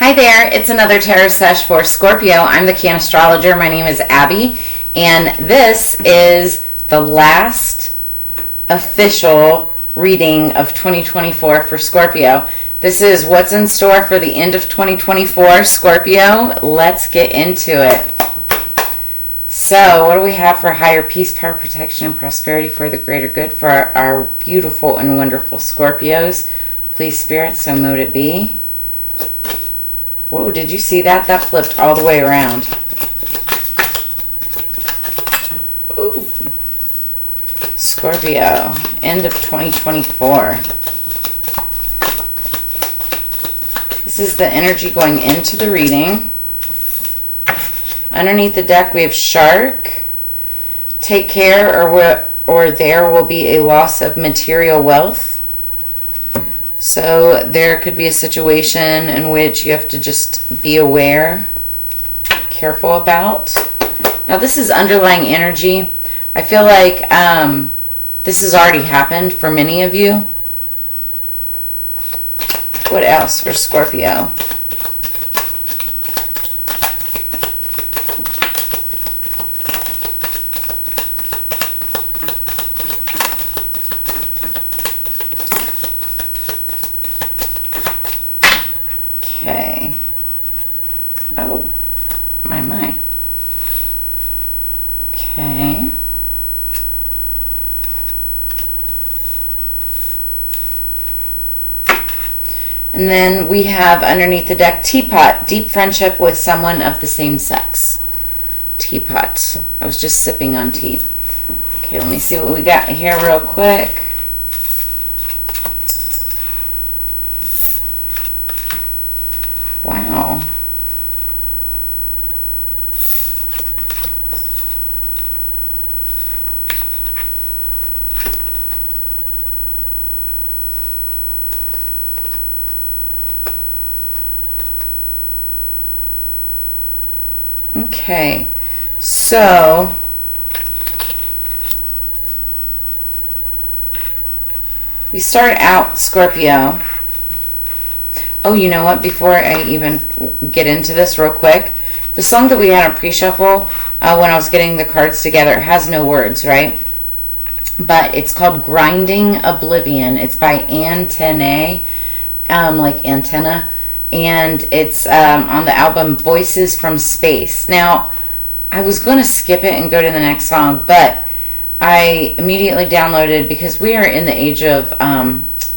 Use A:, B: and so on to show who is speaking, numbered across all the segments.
A: Hi there, it's another Tarot Sesh for Scorpio. I'm the Can Astrologer. My name is Abby, and this is the last official reading of 2024 for Scorpio. This is what's in store for the end of 2024, Scorpio. Let's get into it. So, what do we have for higher peace, power, protection, and prosperity for the greater good for our beautiful and wonderful Scorpios? Please, Spirit, so mote it be. Whoa, did you see that? That flipped all the way around. Ooh. Scorpio, end of 2024. This is the energy going into the reading. Underneath the deck, we have Shark. Take care, or there will be a loss of material wealth. So there could be a situation in which you have to just be aware, careful about. Now this is underlying energy. I feel like this has already happened for many of you. What else for Scorpio? Okay. Oh, my. Okay. And then we have underneath the deck Teapot, deep friendship with someone of the same sex. Teapot. I was just sipping on tea. Okay, let me see what we got here real quick. Wow. Okay, so we start out Scorpio. Oh, you know what? Before I even get into this real quick, the song that we had on pre-shuffle when I was getting the cards together has no words, right? But it's called Grinding Oblivion. It's by Antennae, like antenna. And it's on the album Voices from Space. Now, I was going to skip it and go to the next song, but I immediately downloaded because we are in the age of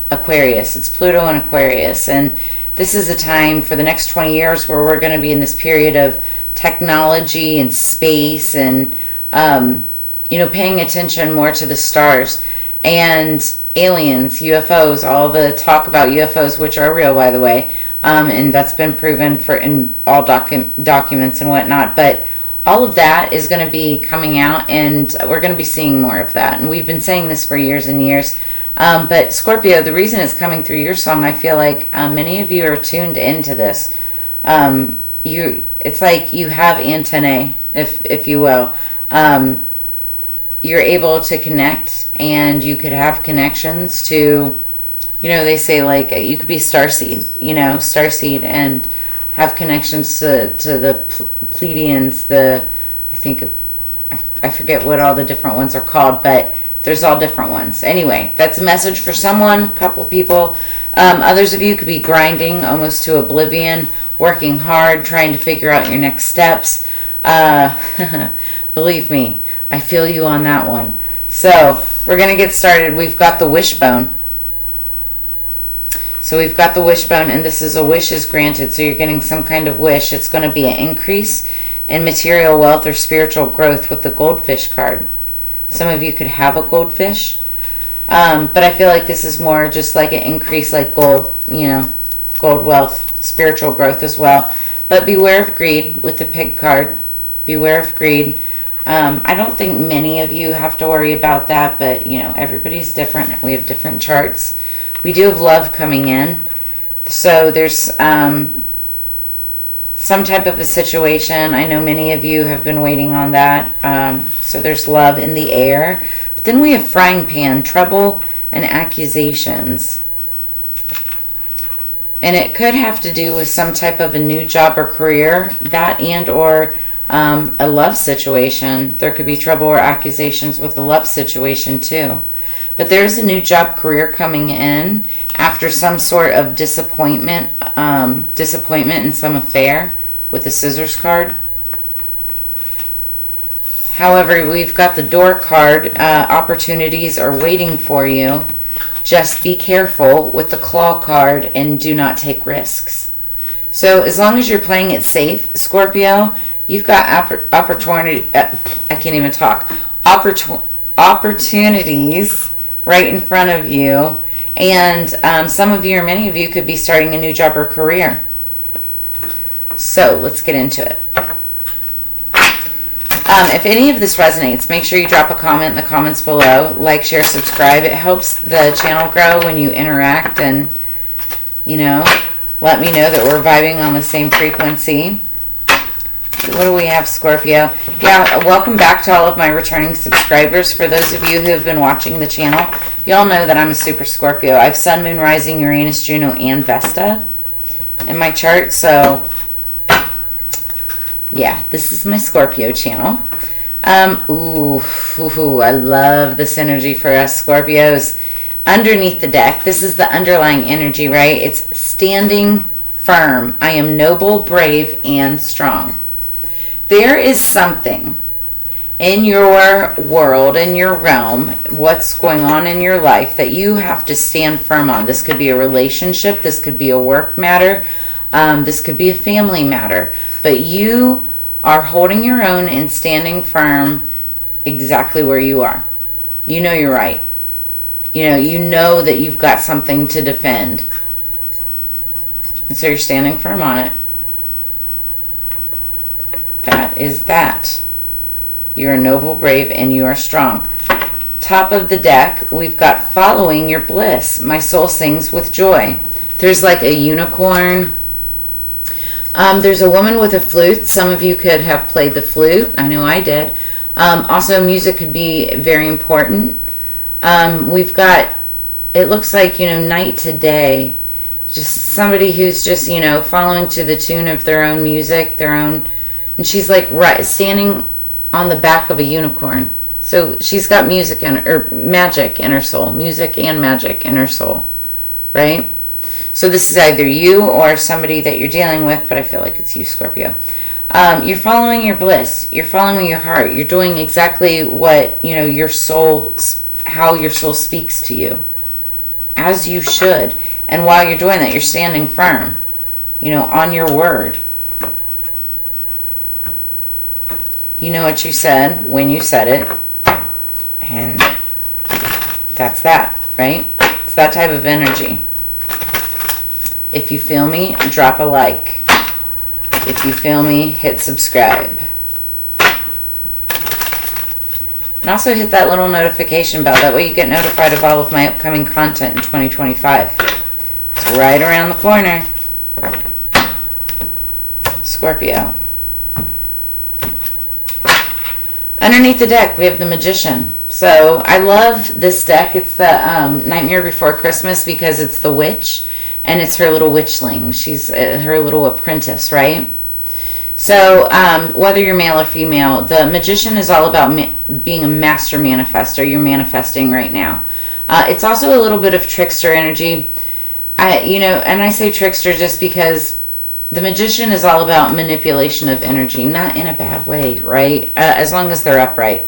A: Aquarius. It's Pluto and Aquarius, and this is a time for the next 20 years where we're going to be in this period of technology and space and paying attention more to the stars and aliens, UFOs, all the talk about UFOs, which are real, by the way, and that's been proven in all documents and whatnot. But all of that is going to be coming out, and we're going to be seeing more of that. And we've been saying this for years and years. But Scorpio, the reason it's coming through your song, I feel like many of you are tuned into this. It's like you have antennae, if you will. You're able to connect, and you could have connections to, they say like you could be starseed, and have connections to the Pleiadians. I forget what all the different ones are called, but there's all different ones. Anyway, that's a message for someone, couple people. Others of you could be grinding almost to oblivion, working hard, trying to figure out your next steps. Believe me, I feel you on that one. So, we're going to get started. We've got the wishbone. So we've got the wishbone, and this is a wish is granted. So you're getting some kind of wish. It's going to be an increase in material wealth or spiritual growth with the goldfish card. Some of you could have a goldfish. But I feel like this is more just like an increase like gold, gold wealth, spiritual growth as well. But beware of greed with the pig card. Beware of greed. I don't think many of you have to worry about that, but, everybody's different. We have different charts. We do have love coming in. So there's some type of a situation. I know many of you have been waiting on that. So there's love in the air. But then we have frying pan, trouble, and accusations. And it could have to do with some type of a new job or career, that and or a love situation. There could be trouble or accusations with the love situation too. But there's a new job career coming in after some sort of disappointment in some affair with the Scissors card. However, we've got the Door card. Opportunities are waiting for you. Just be careful with the Claw card and do not take risks. So as long as you're playing it safe, Scorpio, you've got opportunity. I can't even talk. Opportunities right in front of you, and some of you or many of you could be starting a new job or career. So let's get into it. If any of this resonates, make sure you drop a comment in the comments below. Like, share, subscribe. It helps the channel grow when you interact and, you know, let me know that we're vibing on the same frequency. What do we have, Scorpio? Yeah, welcome back to all of my returning subscribers. For those of you who have been watching the channel, y'all know that I'm a super Scorpio. I have Sun, Moon, Rising, Uranus, Juno, and Vesta in my chart. So, yeah, this is my Scorpio channel. I love this energy for us Scorpios. Underneath the deck, this is the underlying energy, right? It's standing firm. I am noble, brave, and strong. There is something in your world, in your realm, what's going on in your life that you have to stand firm on. This could be a relationship. This could be a work matter. This could be a family matter. But you are holding your own and standing firm exactly where you are. You know you're right. You know that you've got something to defend. And so you're standing firm on it. That is that. You're noble, brave, and you are strong. Top of the deck, we've got following your bliss. My soul sings with joy. There's like a unicorn. There's a woman with a flute. Some of you could have played the flute. I know I did. Also, music could be very important. We've got, it looks like, night to day. Just somebody who's just, following to the tune of their own music, and she's like standing on the back of a unicorn. So she's got music or magic in her soul. Music and magic in her soul. Right? So this is either you or somebody that you're dealing with, but I feel like it's you, Scorpio. You're following your bliss. You're following your heart. You're doing exactly what, your soul, how your soul speaks to you. As you should. And while you're doing that, you're standing firm, on your word. You know what you said when you said it, and that's that, right? It's that type of energy. If you feel me, drop a like. If you feel me, hit subscribe. And also hit that little notification bell. That way you get notified of all of my upcoming content in 2025. It's right around the corner. Scorpio. Underneath the deck, we have the Magician. So I love this deck. It's the Nightmare Before Christmas because it's the witch and it's her little witchling. She's her little apprentice, right? So whether you're male or female, the Magician is all about being a master manifestor. You're manifesting right now. It's also a little bit of trickster energy. And I say trickster just because the Magician is all about manipulation of energy, not in a bad way, right? As long as they're upright.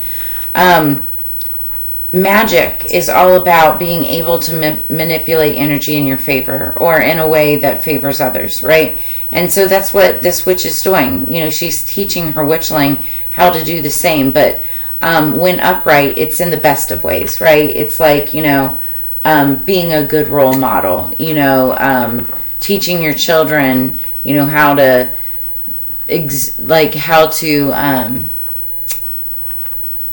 A: Magic is all about being able to manipulate energy in your favor or in a way that favors others, right? And so that's what this witch is doing. She's teaching her witchling how to do the same, but when upright, it's in the best of ways, right? It's like, being a good role model, teaching your children, how to,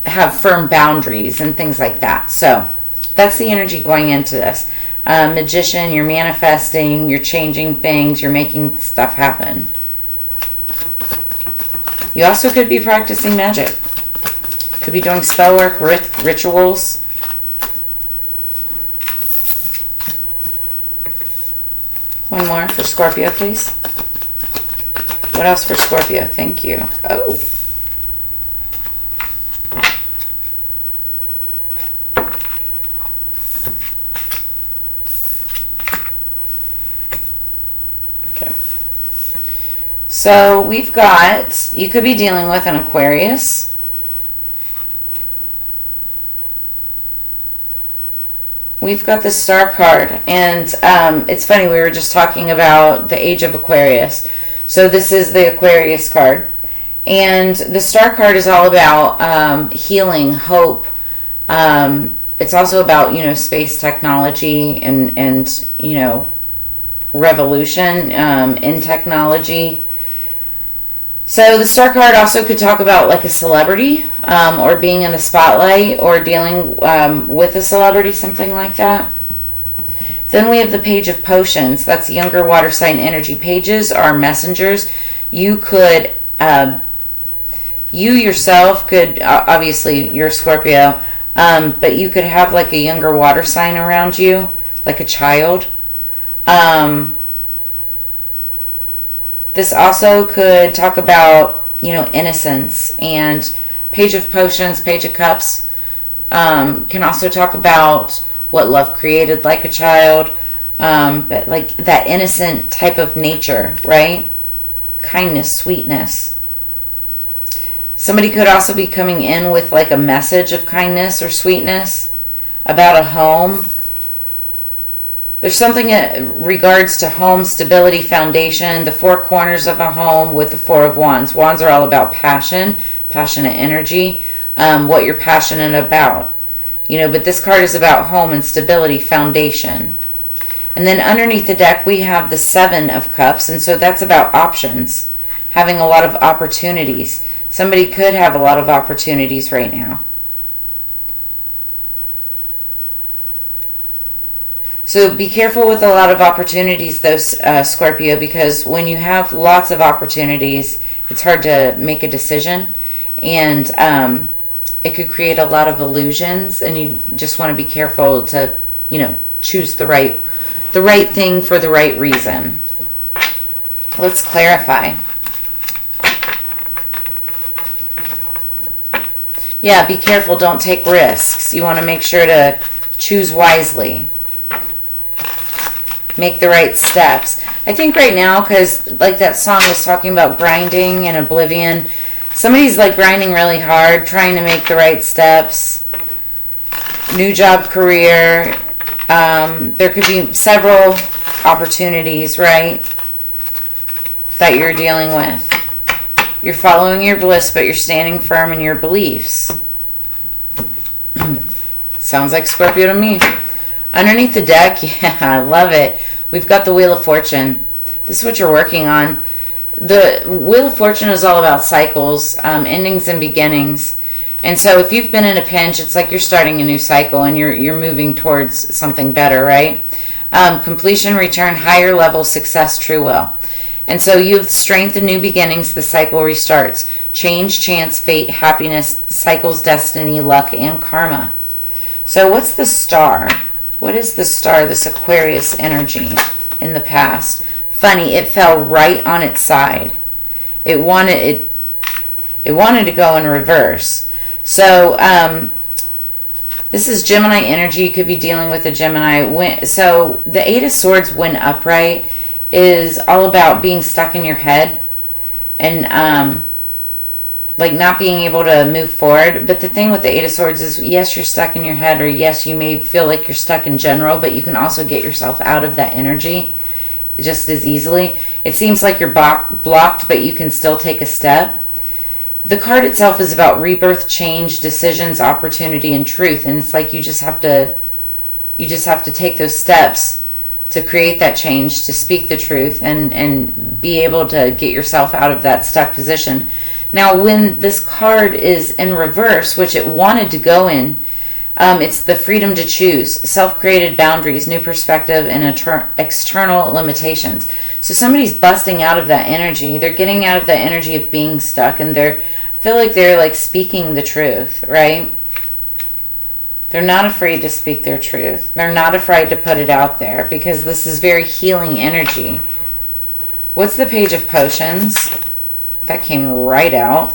A: have firm boundaries and things like that. So that's the energy going into this. Magician, you're manifesting, you're changing things, you're making stuff happen. You also could be practicing magic. Could be doing spell work, rituals. One more for Scorpio, please. What else for Scorpio? Thank you. Oh. Okay. So we've got, you could be dealing with an Aquarius. We've got the Star card, and it's funny, we were just talking about the age of Aquarius. So this is the Aquarius card. And the Star card is all about healing, hope. It's also about, space technology and revolution in technology. So the Star card also could talk about like a celebrity or being in the spotlight or dealing with a celebrity, something like that. Then we have the Page of Potions. That's younger water sign energy. Pages are messengers. You could, you yourself could, obviously you're a Scorpio, but you could have like a younger water sign around you, like a child. This also could talk about, innocence, and Page of Potions, Page of Cups can also talk about what love created, like a child, but like that innocent type of nature, right? Kindness, sweetness. Somebody could also be coming in with like a message of kindness or sweetness about a home. There's something in regards to home stability, foundation, the four corners of a home with the Four of Wands. Wands are all about passion, passionate energy, what you're passionate about. But this card is about home and stability, foundation. And then underneath the deck, we have the Seven of Cups, and so that's about options, having a lot of opportunities. Somebody could have a lot of opportunities right now. So be careful with a lot of opportunities, though, Scorpio, because when you have lots of opportunities, it's hard to make a decision, and it could create a lot of illusions, and you just want to be careful to, choose the right thing for the right reason. Let's clarify. Yeah, be careful. Don't take risks. You want to make sure to choose wisely. Make the right steps. I think right now, because like that song was talking about grinding and oblivion, somebody's like grinding really hard, trying to make the right steps. New job, career. There could be several opportunities, right, that you're dealing with. You're following your bliss, but you're standing firm in your beliefs. Sounds like Scorpio to me. Underneath the deck, yeah, I love it. We've got the Wheel of Fortune. This is what you're working on. The Wheel of Fortune is all about cycles, endings and beginnings. And so if you've been in a pinch, it's like you're starting a new cycle and you're moving towards something better, right? Completion, return, higher level, success, true will. And so you have strength and new beginnings. The cycle restarts. Change, chance, fate, happiness, cycles, destiny, luck, and karma. So what's the Star? What is the Star, this Aquarius energy in the past? Funny, it fell right on its side. It wanted to go in reverse. So this is Gemini energy. You could be dealing with a Gemini. So the Eight of Swords when upright is all about being stuck in your head and like not being able to move forward. But the thing with the Eight of Swords is, yes, you're stuck in your head, or yes, you may feel like you're stuck in general, but you can also get yourself out of that energy just as easily. It seems like you're blocked, but you can still take a step. The card itself is about rebirth, change, decisions, opportunity, and truth. And it's like you just have to take those steps to create that change, to speak the truth, and be able to get yourself out of that stuck position. Now, when this card is in reverse, which it wanted to go in, it's the freedom to choose, self-created boundaries, new perspective, and external limitations. So somebody's busting out of that energy. They're getting out of that energy of being stuck, and I feel like they're like speaking the truth, right? They're not afraid to speak their truth. They're not afraid to put it out there because this is very healing energy. What's the Page of Potions? That came right out.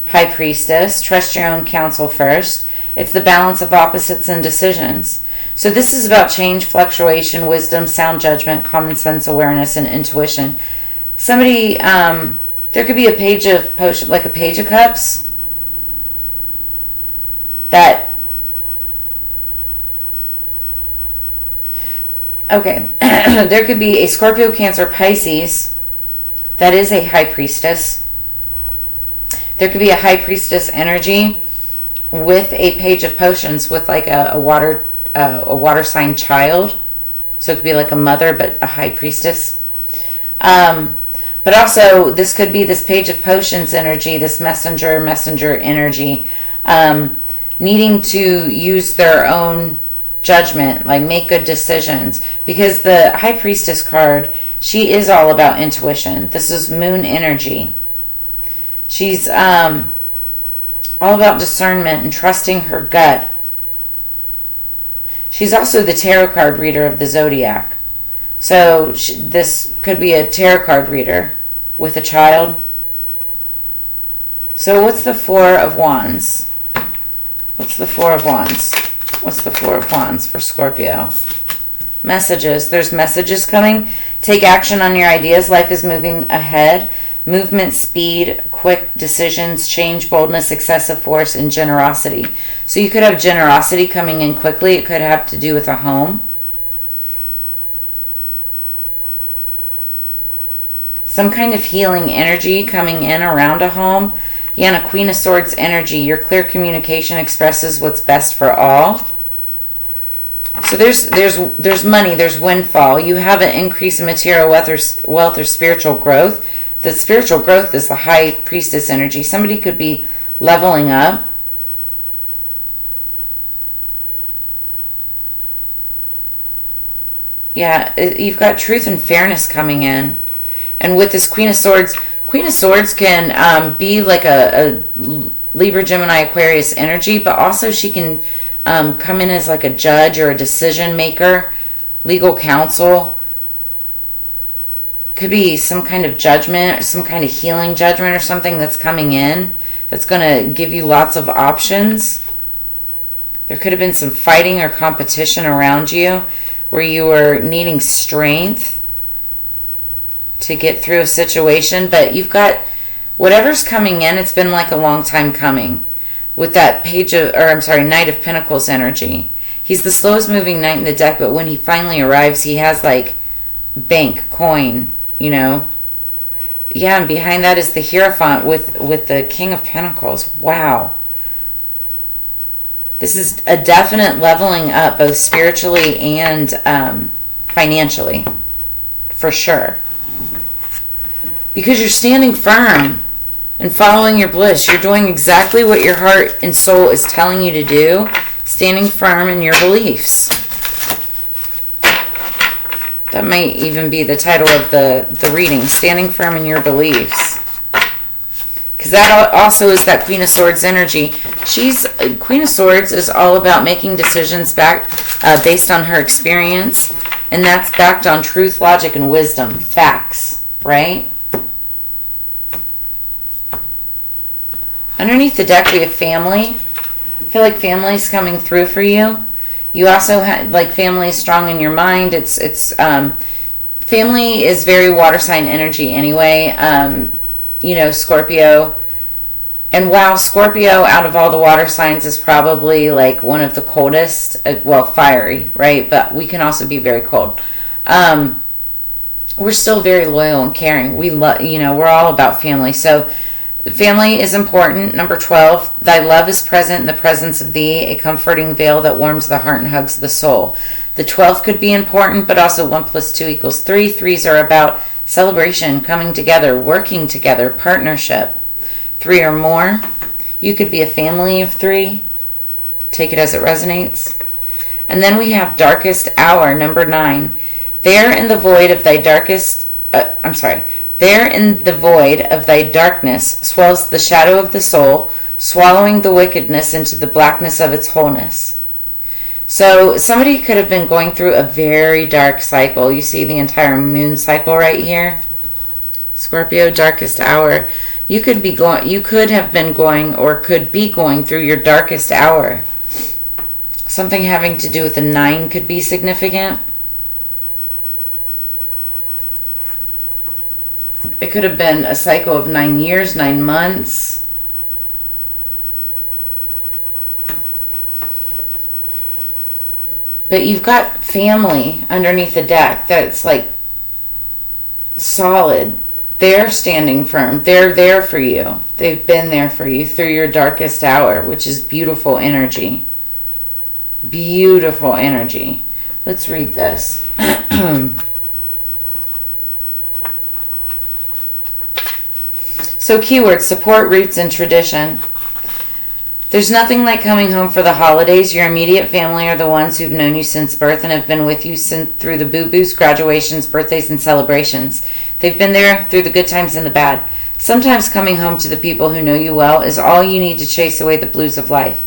A: High Priestess. Trust your own counsel first. It's the balance of opposites and decisions. So this is about change, fluctuation, wisdom, sound judgment, common sense, awareness, and intuition. Somebody, there could be a Page of Potions, like a Page of Cups. That, okay, there could be a Scorpio, Cancer, Pisces that is a High Priestess. There could be a High Priestess energy with a Page of Potions with like a water sign child. So it could be like a mother but a High Priestess. But also this could be this Page of Potions energy, this messenger energy, needing to use their own judgment, like make good decisions. Because the High Priestess card, she is all about intuition. This is moon energy. She's all about discernment and trusting her gut. She's also the tarot card reader of the Zodiac. So this could be a tarot card reader with a child. So what's the Four of Wands? What's the Four of Wands? What's the Four of Wands for Scorpio? Messages. There's messages coming. Take action on your ideas. Life is moving ahead. Movement, speed, quick decisions, change, boldness, excessive force, and generosity. So you could have generosity coming in quickly. It could have to do with a home. Some kind of healing energy coming in around a home. Yeah, and a Queen of Swords energy. Your clear communication expresses what's best for all. So there's money, there's windfall. You have an increase in material wealth or spiritual growth. The spiritual growth is the High Priestess energy. Somebody could be leveling up. Yeah, you've got truth and fairness coming in. And with this Queen of Swords can be like a Libra, Gemini, Aquarius energy, but also she can come in as like a judge or a decision maker, legal counsel. Could be some kind of judgment, some kind of healing judgment or something that's coming in that's going to give you lots of options. There could have been some fighting or competition around you where you were needing strength to get through a situation, but you've got whatever's coming in. It's been like a long time coming with that Knight of Pentacles energy. He's the slowest moving knight in the deck, but when he finally arrives, he has like bank coin, you know. Yeah, and behind that is the Hierophant with the King of Pentacles. Wow. This is a definite leveling up, both spiritually and financially, for sure. Because you're standing firm and following your bliss. You're doing exactly what your heart and soul is telling you to do. Standing firm in your beliefs. That might even be the title of the reading. Standing firm in your beliefs. Because that also is that Queen of Swords energy. Queen of Swords is all about making decisions based on her experience. And that's backed on truth, logic, and wisdom. Facts. Right? Underneath the deck, we have family. I feel like family is coming through for you. You also have, like, family is strong in your mind. Family is very water sign energy anyway. Scorpio. And while Scorpio, out of all the water signs, is probably like one of the coldest, fiery, right? But we can also be very cold. We're still very loyal and caring. We're all about family. So family is important. Number 12, thy love is present in the presence of thee, a comforting veil that warms the heart and hugs the soul. The 12th could be important, but also 1 + 2 = 3. Threes are about celebration, coming together, working together, partnership. 3 or more. You could be a family of 3. Take it as it resonates. And then we have darkest hour, number 9. There in the void of thy There in the void of thy darkness swells the shadow of the soul, swallowing the wickedness into the blackness of its wholeness. So somebody could have been going through a very dark cycle. You see the entire moon cycle right here. Scorpio, darkest hour. You could have been going or could be going through your darkest hour. Something having to do with the 9 could be significant. It could have been a cycle of 9 years, 9 months. But you've got family underneath the deck that's like solid. They're standing firm. They're there for you. They've been there for you through your darkest hour, which is beautiful energy. Beautiful energy. Let's read this. So keywords: support, roots, and tradition. There's nothing like coming home for the holidays. Your immediate family are the ones who've known you since birth and have been with you through the boo-boos, graduations, birthdays, and celebrations. They've been there through the good times and the bad. Sometimes coming home to the people who know you well is all you need to chase away the blues of life.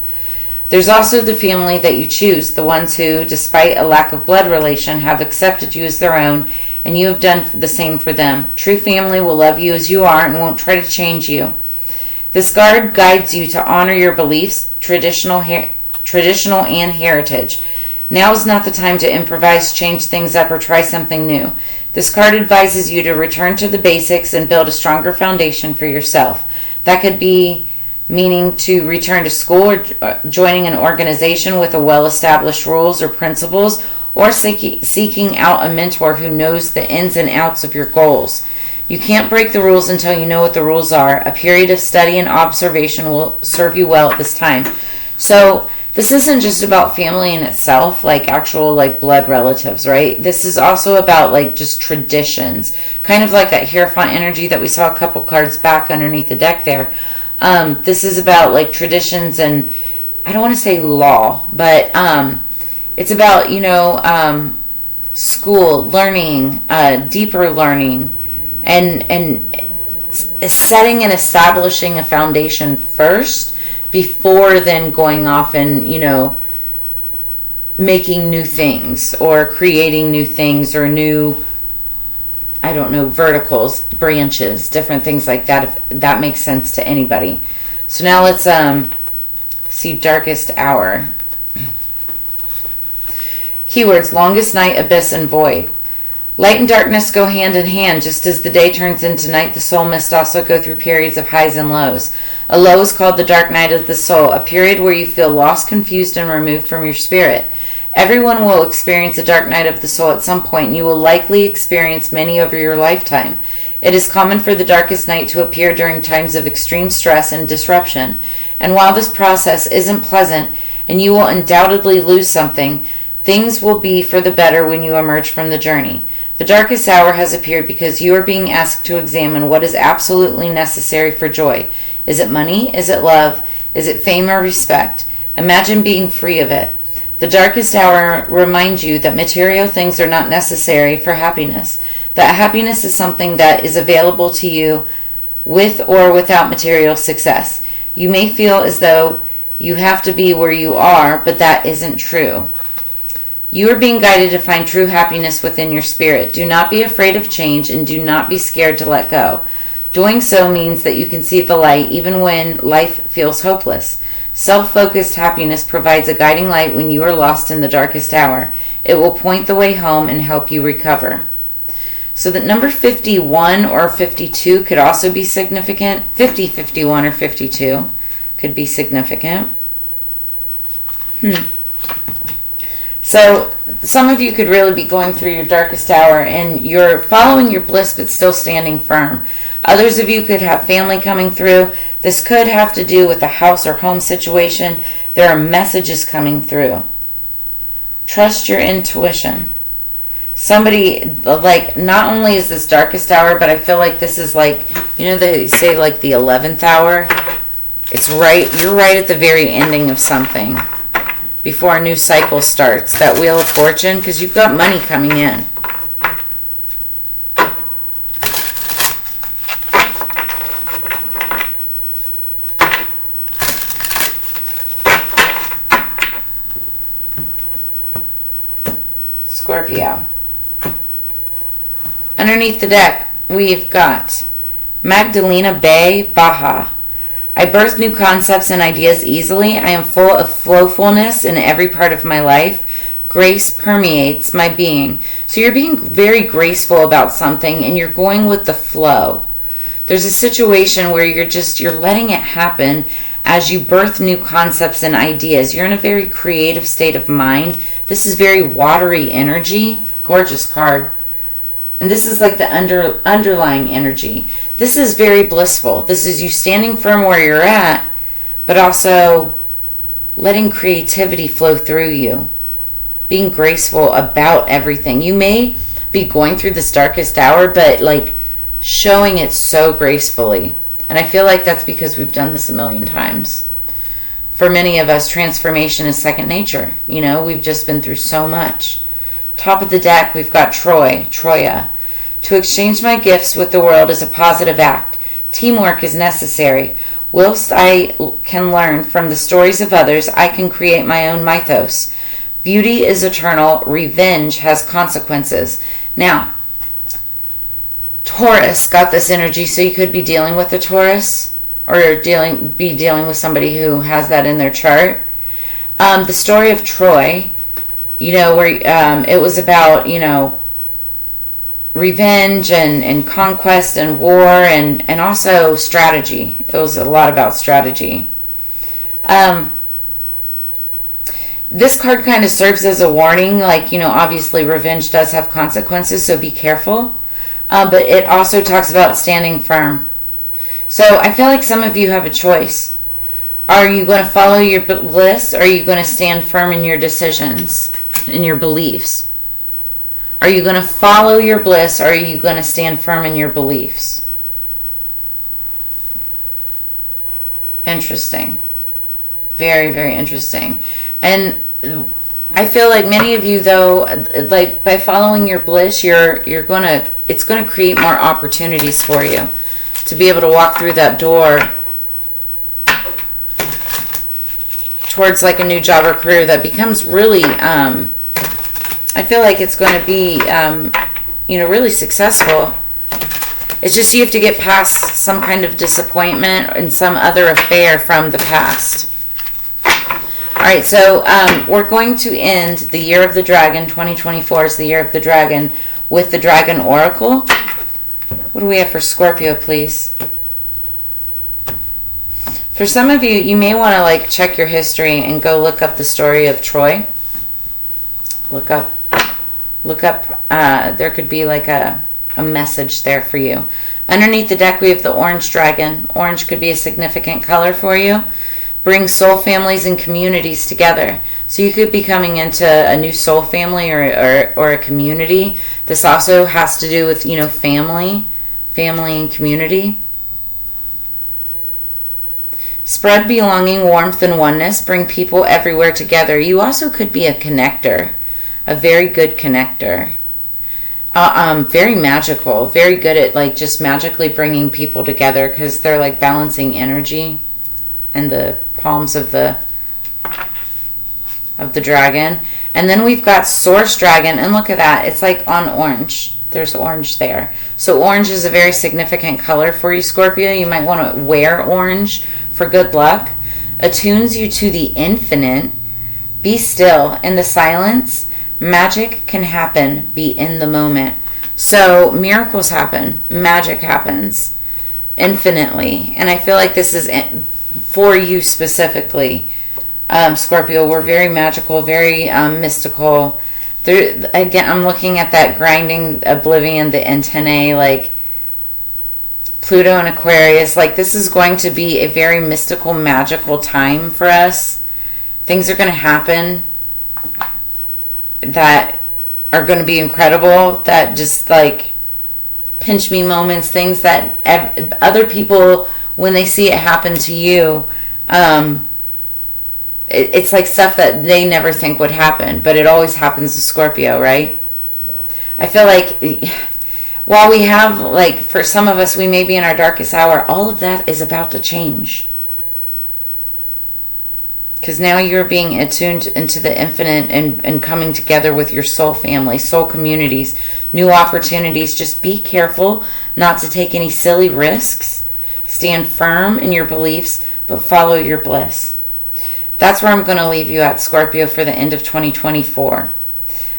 A: There's also the family that you choose, the ones who, despite a lack of blood relation, have accepted you as their own, and you have done the same for them. True family will love you as you are and won't try to change you. This card guides you to honor your beliefs, traditional and heritage. Now is not the time to improvise, change things up, or try something new. This card advises you to return to the basics and build a stronger foundation for yourself. That could be meaning to return to school or joining an organization with a well-established rules or principles, or seeking out a mentor who knows the ins and outs of your goals. You can't break the rules until you know what the rules are. A period of study and observation will serve you well at this time. So this isn't just about family in itself, like actual like blood relatives, right? This is also about like just traditions, kind of like that Hierophant energy that we saw a couple cards back underneath the deck there. This is about like traditions and I don't want to say law, but it's about, school, learning, deeper learning, and setting and establishing a foundation first before then going off and, making new things or creating new things or new, verticals, branches, different things like that, if that makes sense to anybody. So now let's see darkest hour. Keywords: longest night, abyss, and void. Light and darkness go hand in hand. Just as the day turns into night, the soul must also go through periods of highs and lows. A low is called the dark night of the soul, a period where you feel lost, confused, and removed from your spirit. Everyone will experience a dark night of the soul at some point, and you will likely experience many over your lifetime. It is common for the darkest night to appear during times of extreme stress and disruption. And while this process isn't pleasant, and you will undoubtedly lose something, things will be for the better when you emerge from the journey. The darkest hour has appeared because you are being asked to examine what is absolutely necessary for joy. Is it money? Is it love? Is it fame or respect? Imagine being free of it. The darkest hour reminds you that material things are not necessary for happiness. That happiness is something that is available to you with or without material success. You may feel as though you have to be where you are, but that isn't true. You are being guided to find true happiness within your spirit. Do not be afraid of change and do not be scared to let go. Doing so means that you can see the light even when life feels hopeless. Self-focused happiness provides a guiding light when you are lost in the darkest hour. It will point the way home and help you recover. So that number 51 or 52 could also be significant. 50, 51, or 52 could be significant. So some of you could really be going through your darkest hour and you're following your bliss but still standing firm. Others of you could have family coming through. This could have to do with a house or home situation. There are messages coming through. Trust your intuition. Somebody, like, not only is this darkest hour, but I feel like this is like, they say like the 11th hour. It's right, you're right at the very ending of something before a new cycle starts. That Wheel of Fortune, because you've got money coming in. Scorpio. Underneath the deck, we've got Magdalena Bay Baja. I birth new concepts and ideas easily. I am full of flowfulness in every part of my life. Grace permeates my being. So you're being very graceful about something and you're going with the flow. There's a situation where you're letting it happen as you birth new concepts and ideas. You're in a very creative state of mind. This is very watery energy. Gorgeous card. And this is like the underlying energy. This is very blissful. This is you standing firm where you're at, but also letting creativity flow through you. Being graceful about everything. You may be going through this darkest hour, but like showing it so gracefully. And I feel like that's because we've done this a million times. For many of us, transformation is second nature. You know, we've just been through so much. Top of the deck, we've got Troya. To exchange my gifts with the world is a positive act. Teamwork is necessary. Whilst I can learn from the stories of others, I can create my own mythos. Beauty is eternal. Revenge has consequences. Now, Taurus got this energy, so you could be dealing with a Taurus or be dealing with somebody who has that in their chart. The story of Troy, you know, where it was about, you know, revenge and conquest and war and also strategy. It was a lot about strategy. This card kind of serves as a warning, like, you know, obviously revenge does have consequences, so be careful. But it also talks about standing firm. So I feel like some of you have a choice. Are you going to follow your bliss, or are you going to stand firm in your decisions, in your beliefs? Are you going to follow your bliss, or are you going to stand firm in your beliefs? Interesting. Very, very interesting. And I feel like many of you, though, like by following your bliss, it's going to create more opportunities for you to be able to walk through that door towards like a new job or career that becomes really, I feel like it's going to be, you know, really successful. It's just you have to get past some kind of disappointment and some other affair from the past. All right, so we're going to end the Year of the Dragon. 2024 is the Year of the Dragon with the Dragon Oracle. What do we have for Scorpio, please? For some of you, you may want to like check your history and go look up the story of Troy. Look up. There could be like a message there for you. Underneath the deck, we have the Orange Dragon. Orange could be a significant color for you. Bring soul families and communities together. So you could be coming into a new soul family or a community. This also has to do with, you know, family and community. Spread belonging, warmth, and oneness. Bring people everywhere together. You also could be a connector, a very good connector. Very magical, very good at like just magically bringing people together because they're like balancing energy in the palms of the dragon. And then we've got Source Dragon, and look at that, it's like on orange. There's orange there. So orange is a very significant color for you, Scorpio. You might want to wear orange for good luck. Attunes you to the infinite. Be still. In the silence, magic can happen. Be in the moment. So miracles happen. Magic happens infinitely. And I feel like this is for you specifically, Scorpio. We're very magical, very mystical. There, again, I'm looking at that grinding oblivion, the antennae, like Pluto and Aquarius. Like this is going to be a very mystical, magical time for us. Things are going to happen that are going to be incredible, that just like pinch me moments, things that other people, when they see it happen to you, it's like stuff that they never think would happen, but it always happens to Scorpio, right? I feel like while we have, like, for some of us, we may be in our darkest hour, all of that is about to change. because now you're being attuned into the infinite and coming together with your soul family, soul communities, new opportunities. Just be careful not to take any silly risks. Stand firm in your beliefs, but follow your bliss. That's where I'm going to leave you at, Scorpio, for the end of 2024.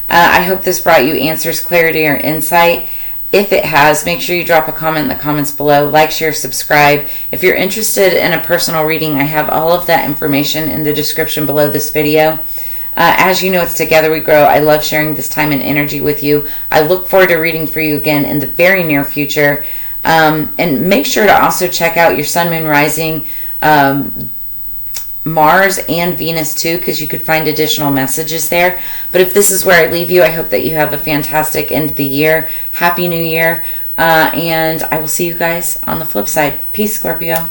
A: I hope this brought you answers, clarity, or insight. If it has, make sure you drop a comment in the comments below. Like, share, subscribe. If you're interested in a personal reading, I have all of that information in the description below this video. As you know, it's Together We Grow. I love sharing this time and energy with you. I look forward to reading for you again in the very near future. And make sure to also check out your Sun, Moon, Rising, Mars, and Venus too, because you could find additional messages there. But if this is where I leave you, I hope that you have a fantastic end of the year. Happy New Year. And I will see you guys on the flip side. Peace, Scorpio.